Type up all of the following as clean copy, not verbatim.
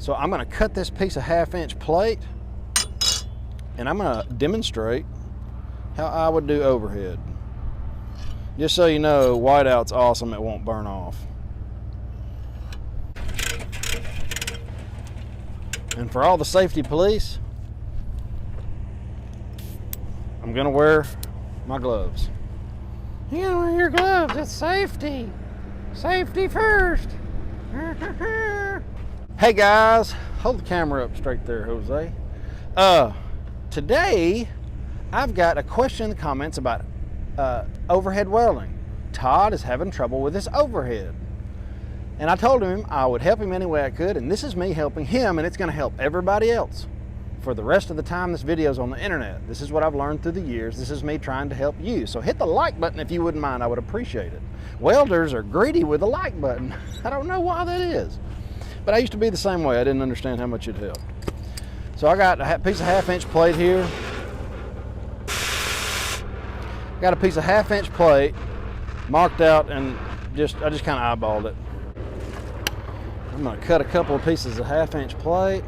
So I'm gonna cut this piece of 1/2-inch plate and I'm gonna demonstrate how I would do overhead. Just so you know, whiteout's awesome, it won't burn off. And for all the safety police, I'm gonna wear my gloves. You gotta wear your gloves, it's safety. Safety first. Hey guys, hold the camera up straight there, Jose. Today, I've got a question in the comments about overhead welding. Todd is having trouble with his overhead. And I told him I would help him any way I could, and this is me helping him, and it's gonna help everybody else for the rest of the time this video's on the internet. This is what I've learned through the years. This is me trying to help you. So hit the like button if you wouldn't mind, I would appreciate it. Welders are greedy with the like button. I don't know why that is. But I used to be the same way. I didn't understand how much it helped. So I got a piece of 1/2-inch plate here. Got a piece of 1/2-inch plate marked out, and I just kind of eyeballed it. I'm gonna cut a couple of pieces of 1/2-inch plate,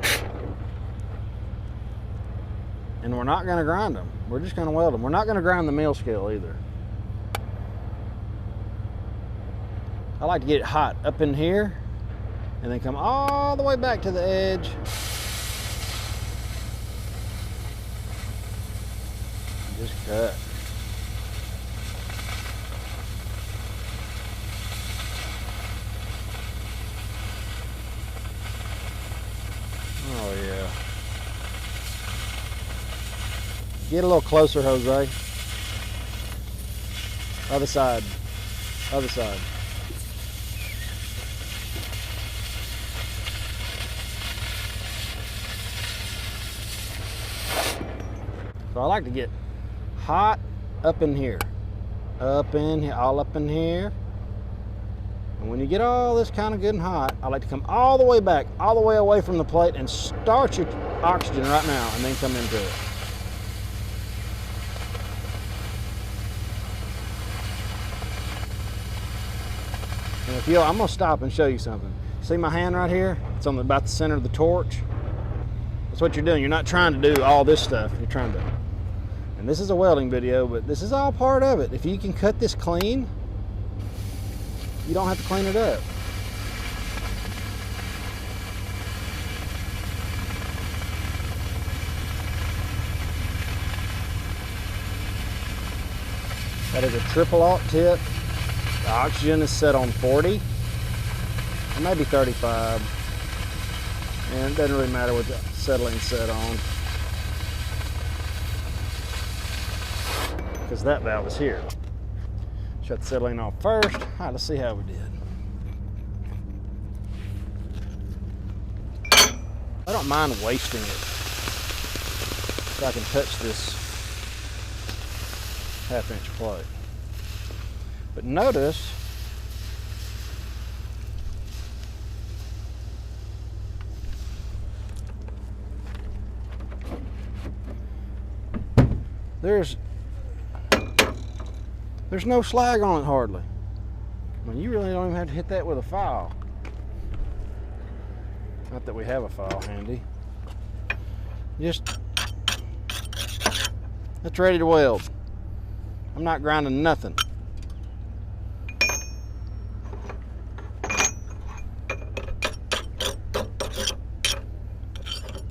and we're not gonna grind them. We're just gonna weld them. We're not gonna grind the mill scale either. I like to get it hot up in here, and then come all the way back to the edge. Just cut. Oh yeah. Get a little closer, Jose. Other side. Other side. So I like to get hot up in here. Up in here, all up in here. And when you get all this kind of good and hot, I like to come all the way back, all the way away from the plate, and start your oxygen right now, and then come into it. And if I'm gonna stop and show you something. See my hand right here? It's on about the center of the torch. That's what you're doing. You're not trying to do all this stuff. You're trying to, and this is a welding video, but this is all part of it. If you can cut this clean, you don't have to clean it up. That is a triple aught tip. The oxygen is set on 40, or maybe 35. And it doesn't really matter what the settling's set on, because that valve is here. Shut the settling off first. All right, let's see how we did. I don't mind wasting it so I can touch this 1/2-inch plate. But notice there's no slag on it hardly. I mean, you really don't even have to hit that with a file. Not that we have a file handy. Just, it's ready to weld. I'm not grinding nothing.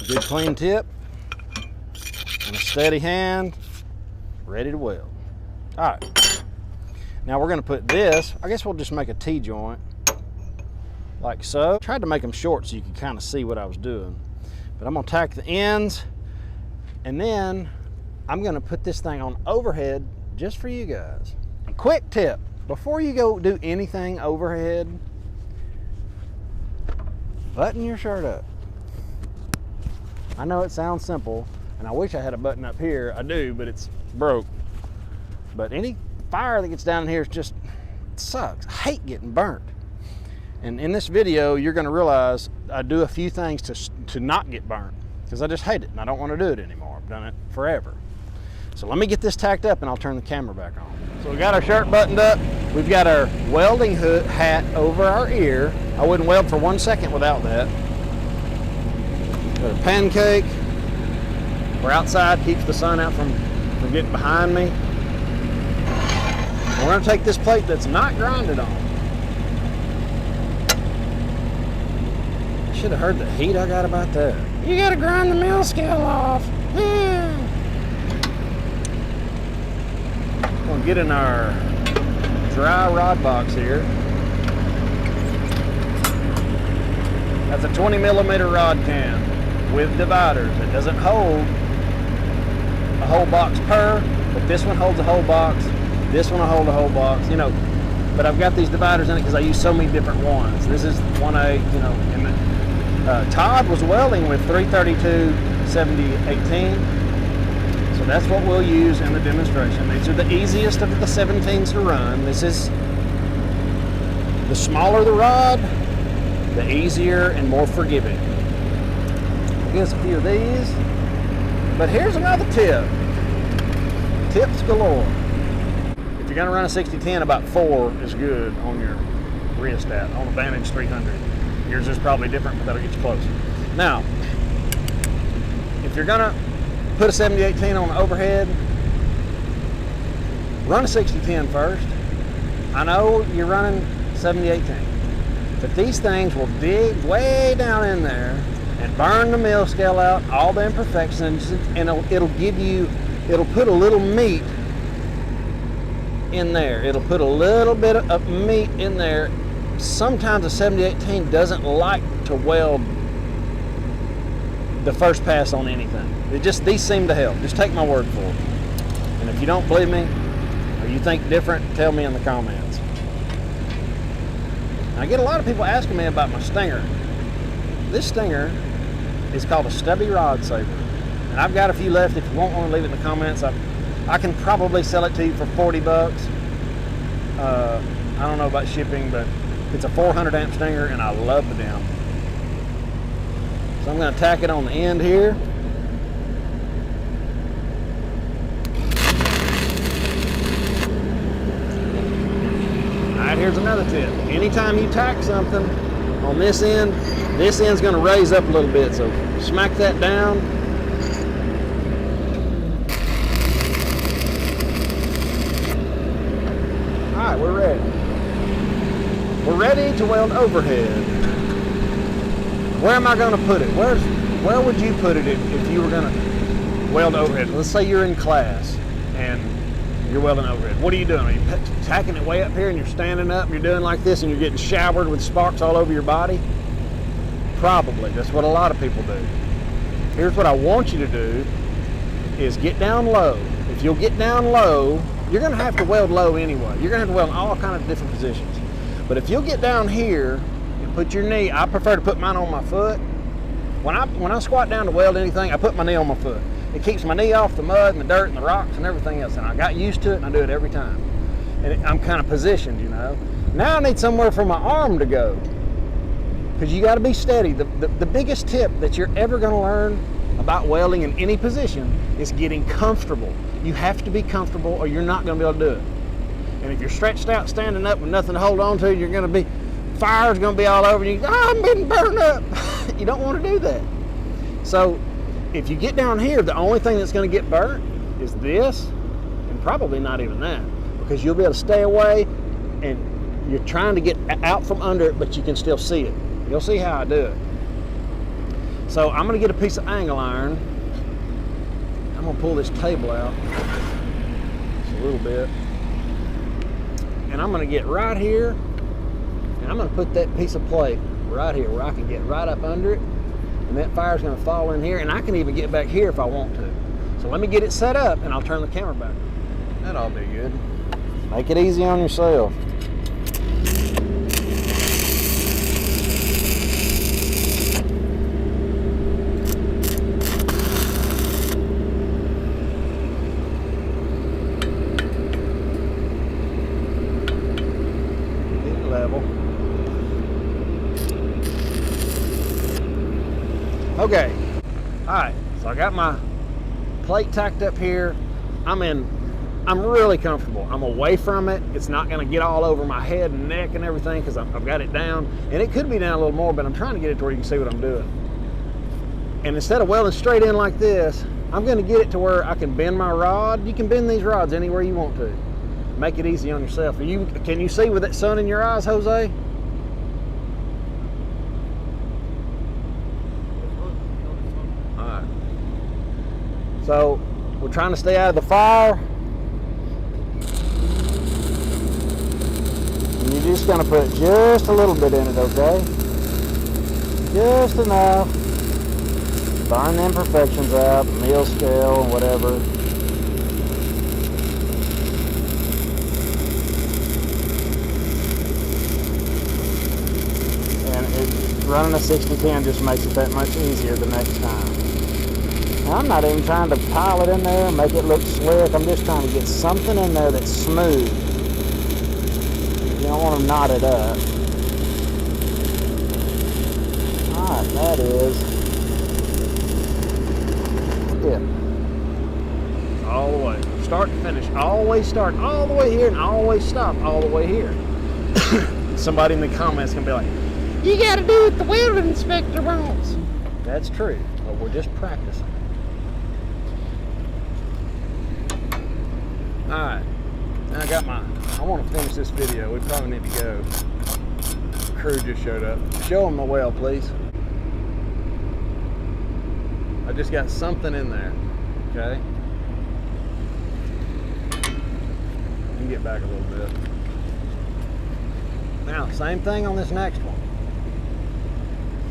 Good clean tip and a steady hand, ready to weld. All right, now we're gonna put this, I guess we'll just make a T-joint like so. Tried to make them short so you could kind of see what I was doing, but I'm gonna tack the ends, and then I'm gonna put this thing on overhead just for you guys. And quick tip, before you go do anything overhead, button your shirt up. I know it sounds simple, and I wish I had a button up here. I do, but it's broke. But any fire that gets down in here is just, it sucks. I hate getting burnt. And in this video, you're gonna realize I do a few things to not get burnt, because I just hate it and I don't want to do it anymore. I've done it forever. So let me get this tacked up and I'll turn the camera back on. So we got our shirt buttoned up. We've got our welding hat over our ear. I wouldn't weld for 1 second without that. Got a pancake. We're outside, keeps the sun out from getting behind me. We're gonna take this plate that's not grinded on. Should have heard the heat I got about that. You gotta grind the mill scale off. We're gonna get in our dry rod box here. That's a 20 millimeter rod can with dividers. It doesn't hold a whole box per, but this one holds a whole box. This one will hold a whole box, you know. But I've got these dividers in it because I use so many different ones. This is 1/8, you know. And Todd was welding with 332 7018, so that's what we'll use in the demonstration. These are the easiest of the 17s to run. This is the smaller the rod, the easier and more forgiving. Here's a few of these. But here's another tip. Tips galore. If you're gonna run a 60-10, about 4 is good on your rheostat, on a Vantage 300. Yours is probably different, but that'll get you close. Now, if you're gonna put a 70-18 on the overhead, run a 60-10 first. I know you're running 70-18, but these things will dig way down in there and burn the mill scale out, all the imperfections, and it'll put a little meat in there. It'll put a little bit of meat in there. Sometimes a 70-18 doesn't like to weld the first pass on anything. These seem to help. Just take my word for it. And if you don't believe me, or you think different, tell me in the comments. I get a lot of people asking me about my stinger. This stinger is called a stubby rod saver. And I've got a few left. If you want one, leave it in the comments. I can probably sell it to you for 40 bucks. I don't know about shipping, but it's a 400 amp stinger and I love the damn. So I'm gonna tack it on the end here. All right, here's another tip. Anytime you tack something on this end's gonna raise up a little bit, so smack that down. All right, we're ready. We're ready to weld overhead. Where am I gonna put it? Where would you put it if you were gonna weld overhead? Let's say you're in class and you're welding overhead. What are you doing? Are you tacking it way up here and you're standing up and you're doing like this and you're getting showered with sparks all over your body? Probably. That's what a lot of people do. Here's what I want you to do is get down low. If you'll get down low, you're gonna have to weld low anyway. You're gonna have to weld in all kinds of different positions. But if you'll get down here and put your knee, I prefer to put mine on my foot. When I squat down to weld anything, I put my knee on my foot. It keeps my knee off the mud and the dirt and the rocks and everything else. And I got used to it and I do it every time. And I'm kind of positioned, you know. Now I need somewhere for my arm to go. Because you got to be steady. The biggest tip that you're ever going to learn about welding in any position is getting comfortable. You have to be comfortable or you're not going to be able to do it. And if you're stretched out standing up with nothing to hold on to, you're going to be, fire's going to be all over you. I'm getting burned up. You don't want to do that. So if you get down here, the only thing that's going to get burnt is this, and probably not even that, because you'll be able to stay away and you're trying to get out from under it, but you can still see it. You'll see how I do it. So I'm going to get a piece of angle iron. I'm going to pull this table out just a little bit. And I'm going to get right here, and I'm going to put that piece of plate right here where I can get right up under it, and that fire's going to fall in here, and I can even get back here if I want to. So let me get it set up, and I'll turn the camera back. That'll be good. Make it easy on yourself. Okay, all right, so I got my plate tacked up here. I'm really comfortable. I'm away from it. It's not gonna get all over my head and neck and everything because I've got it down. And it could be down a little more, but I'm trying to get it to where you can see what I'm doing. And instead of welding straight in like this, I'm going to get it to where I can bend my rod. You can bend these rods anywhere you want to. Make it easy on yourself. Can you see with that sun in your eyes, Jose? Alright. So, we're trying to stay out of the fire. And you're just going to put just a little bit in it, okay? Just enough. Burn the imperfections out, meal scale, whatever. Running a 60-10 just makes it that much easier the next time. Now, I'm not even trying to pile it in there and make it look slick. I'm just trying to get something in there that's smooth. You don't want to knot it up. Alright, that is it. All the way. Start to finish. Always start all the way here and always stop all the way here. Somebody in the comments can be like, you got to do what the welding inspector wants. That's true, but we're just practicing. All right, now I want to finish this video. We probably need to go. The crew just showed up. Show them the weld, please. I just got something in there, okay? You can get back a little bit. Now, same thing on this next one.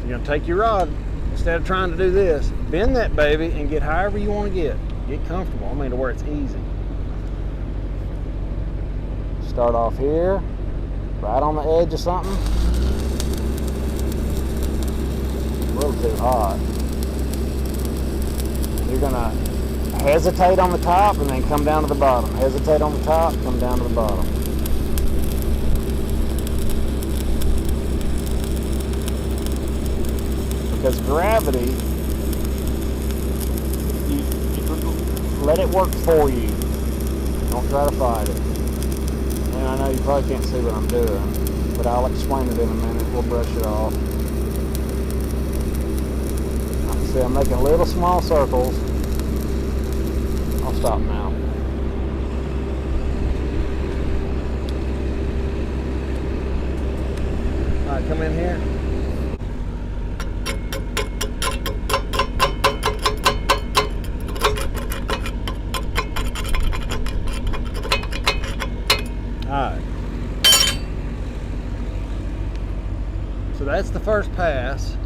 You're going to take your rod, instead of trying to do this, bend that baby and get however you want to get. Get comfortable, I mean to where it's easy. Start off here, right on the edge of something. A little too hot. You're going to hesitate on the top and then come down to the bottom. Hesitate on the top, come down to the bottom. Because gravity, you let it work for you. Don't try to fight it. And I know you probably can't see what I'm doing, but I'll explain it in a minute. We'll brush it off. See, I'm making little small circles. I'll stop now. All right, come in here. Alright, so that's the first pass,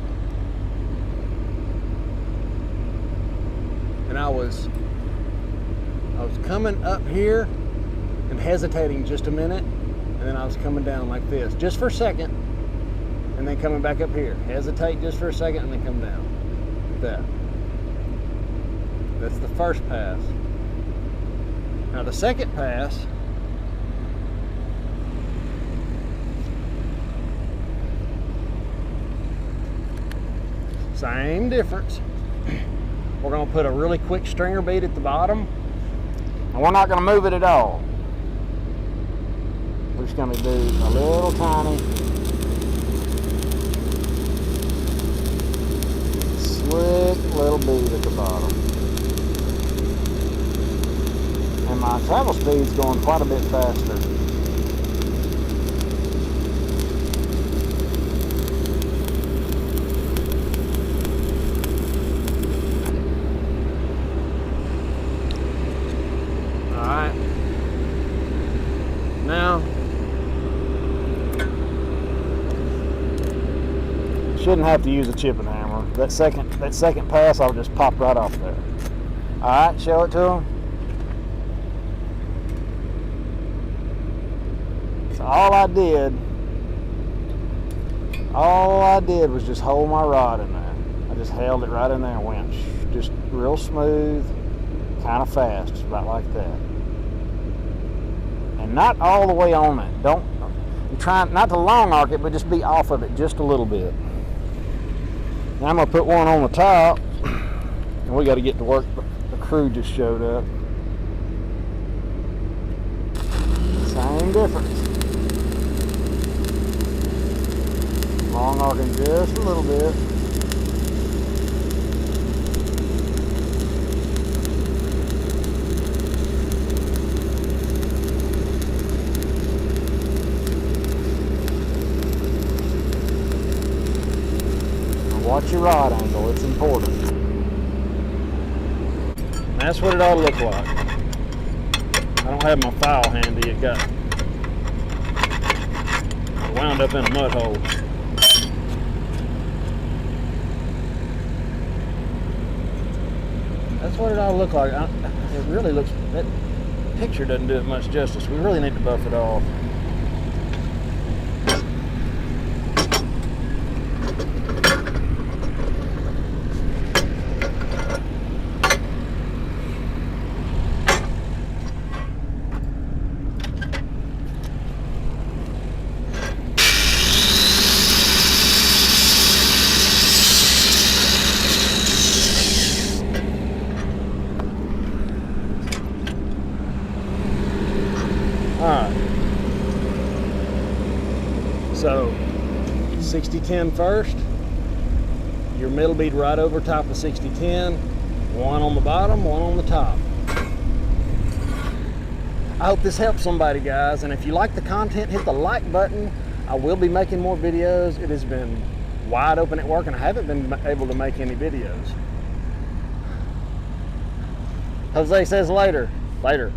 and I was coming up here and hesitating just a minute, and then I was coming down like this, just for a second, and then coming back up here. Hesitate just for a second and then come down, like that. That's the first pass. Now the second pass, same difference. We're going to put a really quick stringer bead at the bottom, and we're not going to move it at all. We're just going to do a little tiny slick little bead at the bottom. And my travel speed's going quite a bit faster. Now, shouldn't have to use a chipping hammer. That second pass, I'll just pop right off there. All right, show it to them. So all I did was just hold my rod in there. I just held it right in there and went just real smooth, kind of fast, just about like that. And not all the way on it. You try not to long arc it, but just be off of it just a little bit. Now I'm going to put one on the top, and we got to get to work. The crew just showed up. Same difference. Long arcing just a little bit. Watch your rod angle, it's important. And that's what it ought to look like. I don't have my file handy, it got wound up in a mud hole. That's what it ought to look like. It really looks, that picture doesn't do it much justice. We really need to buff it off. Alright, so 60-10 first, your middle bead right over top of 60-10, one on the bottom, one on the top. I hope this helps somebody, guys, and if you like the content, hit the like button. I will be making more videos. It has been wide open at work and I haven't been able to make any videos. Jose says later. Later.